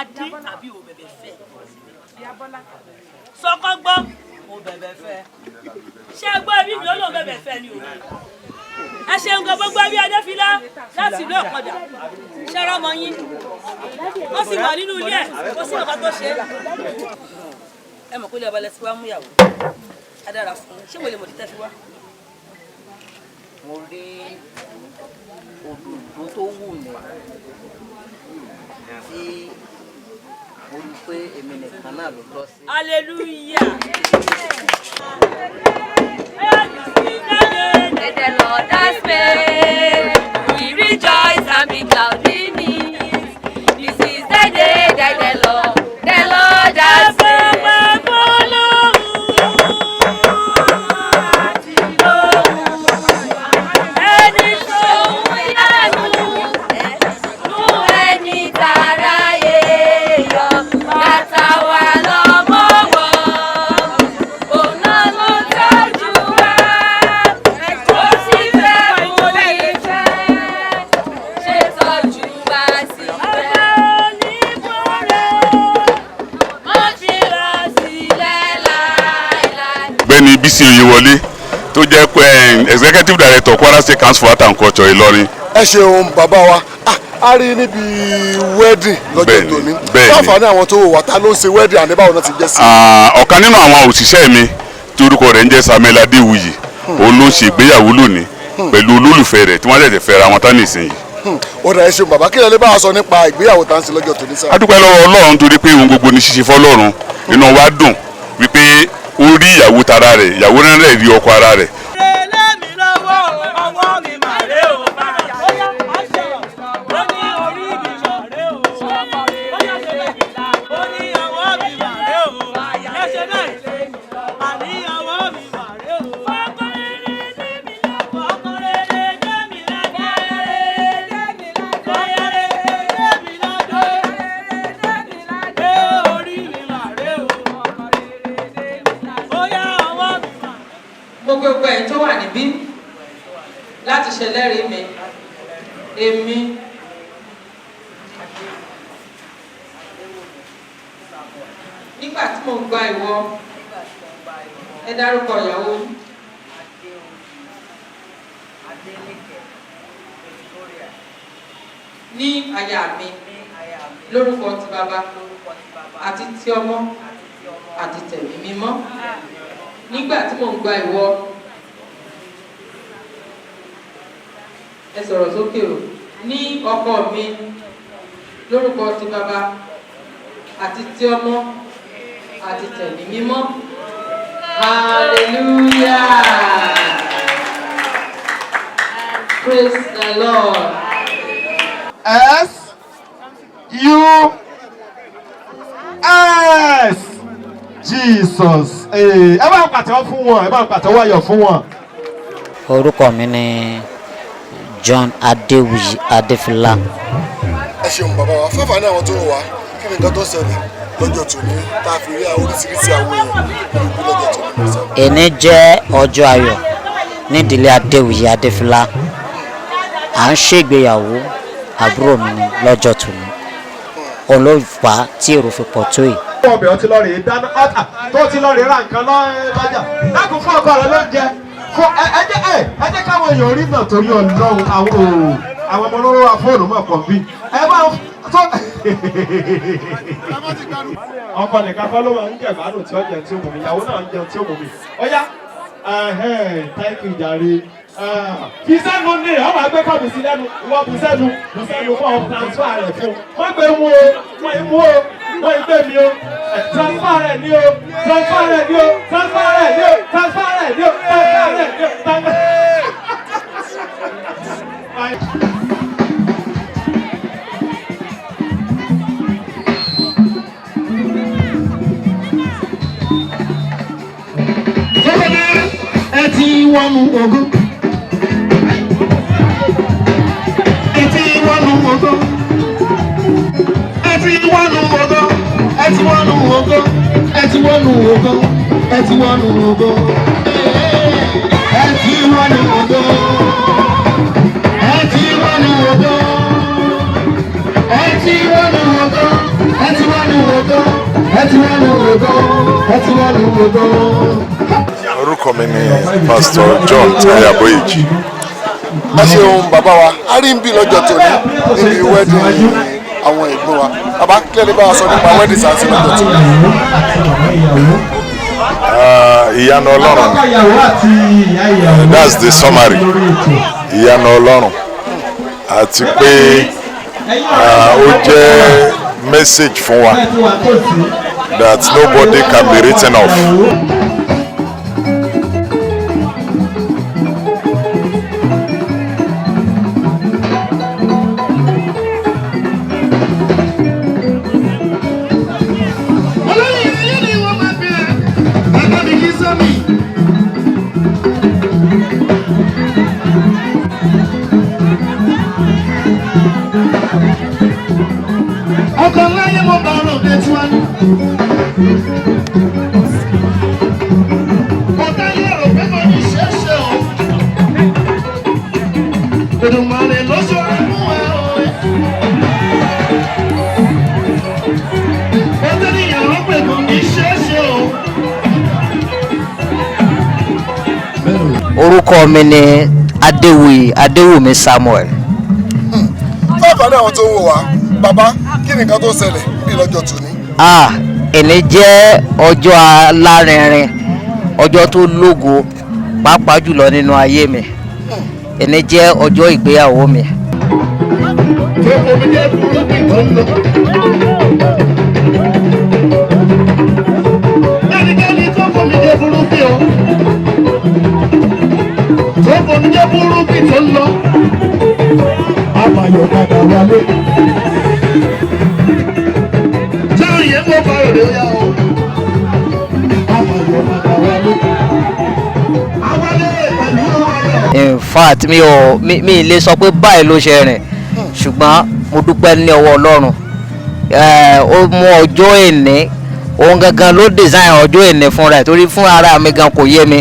adé àbí o bẹ̀bẹ̀ fẹ́ sọkọ gbọ́ o bẹ̀bẹ̀ fẹ́ ṣé gbọ́ ẹbí mi ó lò bẹ̀bẹ̀ fẹ́ ni o ẹ ṣe nǹkan gbogbo ẹbí Adéfìlà láti ìlú Ọ̀kọ̀dà ṣẹ́rọ ọmọ yín ó sì wà nínú ilé ẹ̀ kó sí nǹkan tó ṣe ẹ mọ̀ pé ilé ọba lẹ́sìn wá mú ìyàwó adára fún un ṣé wòlé mo ti tẹ́ fi wá. mo rí òdòdó tó wù mí tí mo rí pé èmi nìkan náà ló tọ́ sí. hallelujah. Let the Lord has made, we rejoice and be glad in it. This is the day that the Lord has made. Bísí Oyèwọlé tó jẹ́ executive director Kwara State Council for Art and Culture Ìlọrin. ẹ ṣeun bàbá wa a rí níbi wedding lọ́jọ́ tòní láǹfààní àwọn tó wà ta ló ń ṣe wedding àní báwo náà ti jẹ́ sí. ọ̀kan nínú àwọn òṣìṣẹ́ mi tí orúkọ rẹ̀ ń jẹ́ Samuel Adéwuyì òun ló ń ṣe ìgbéyàwó lónìí pẹ̀lú olólùfẹ́ rẹ̀ tí wọ́n ṣẹ̀ṣẹ̀ fẹ́ra wọn tán nísìnyí. ó dà ẹ ṣeun bàbá kí lè bá a sọ nípa ìgbéyàwó tá à ń ṣe lọ́jọ́ tòní sáà. a dúpẹ́ lọ́wọ́ Ọlọ́run torí pé ohun gbogbo ní ṣíṣe fọ́lọ́run inú wa dùn wípé ó rí ìyàwó tara rẹ̀ ìyàwó náà rẹ̀ rí ọkọ ara rẹ̀. gbogbo ẹ̀ tó wà níbí láti ṣẹlẹ́rìí mi èmi nígbà tí mo gba ìwọ ẹ dárúkọ ìyàwó ní aya mi lórúkọ ti bàbá àti ti ọmọ àti tẹ̀mí mímọ́. Nígbà tí mo ń gba ìwọ ẹ sọ̀rọ̀ sókè o ní ọkọ mi lórúkọ ti bàbá àti ti ọmọ àti tẹ̀mí mímọ́. Hallelujah. Praise the Lord. S-U-S Jesus. Ẹ bá ń pàtẹ́wọ́ fún wọn, ẹ bá ń pàtẹ́wọ́ ayọ̀ fún wọn. Orúkọ mi ni John Adéwuyì Adéfìlà. ẹ ṣeun bàbá wa fáfà ní àwọn tó wà wá kí ni nǹkan tó ṣẹlẹ̀ lọ́jọ́ tòní tá a fi rí oríṣiríṣi àwọn èèyàn níbi lọ́jọ́ tòní. Èní jẹ́ ọjọ́ ayọ̀ nídìílé Adéwuyì Adéfìlà. À ń ṣègbéyàwó àbúrò mi ni lọ́jọ́ tòní. Olóòfà tí èrò fi pọ̀ tó yìí. Ọbẹ̀ ọtí lọ rèé dáná ọ̀tà tó ti lọ rèé ra nǹkan lọ́jà. Dákun fún ọkọ rẹ lóúnjẹ. Ẹ jẹ́ káwọn èèyàn rí náà torí Ọlọ́run àwọn ọmọ olóró wa fóònù mọ̀ pọ̀ bí. Ẹ bá tó. Ọkọ nìkan kọ́ ló máa ń jẹ ìgbádùn tí ó jẹ tí ó mú mi. Ìyàwó náà ń jẹun tí ó mú mi. Ọ̀yá thank you jàre. Fi sẹ́nu ní ọmọ ẹgbẹ́ kọ́ mi sí lẹ́nu. Ìwọ bù sẹ́nu fún ọ transfer rẹ̀ fún. Wọ́n gbé mú o, wọ́n mú o, wọ́n gbé mi o. Transfer rẹ̀ ní o, transfer rẹ̀ ní o, transfer rẹ̀ ní o, transfer rẹ̀ ní o, transfer rẹ̀ ní o, transfer. Ẹ ti wọnú ogún. Ẹ ti wọnú ogún. Ẹ ti wọnú ogún. Ẹ ti wọnú ogún. Ẹ ti wọnú ogún. Ẹ ti wọnú ogún. Ẹ ti wọnú ogún. Ẹ ti wọnú ogún. Ẹ ti wọnú ogún. Ẹ orúkọ mi ni Pastor John Tayo Aboyeji. a ṣeun bàbá wa a rí ń bí lọ́jọ́ tòní níbi wedding àwọn ẹ̀gbọ́n wa bàbá kílẹ̀ bá wa sọ nípa wedding sáà sí lọ́jọ́ tòní. ìyanu Ọlọ́run that's the summary ìyanu Ọlọ́run àti pé ó jẹ́ message fún wa that nobody can be written off. orúkọ mi ni Adéwùmí Samuel. fáfáà náà àwọn tó ń wò wá bàbá kí ni nǹkan tó ṣẹlẹ̀ ní lọ́jọ́ tòní. èní jẹ́ ọjọ́ alárinrin ọjọ́ tó lógo pàápàá jùlọ nínú ayé mi èní jẹ́ ọjọ́ ìgbéyàwó mi. In fact mi lè sọ pé báyìí ló ṣe rìn ṣùgbọ́n mo dúpẹ́ ní ọwọ́ Ọlọ́run ó mú ọjọ́ ìní òun gangan ló design ọjọ́ ìní fúnra ẹ̀ torí fún ara mi gan kò yé mi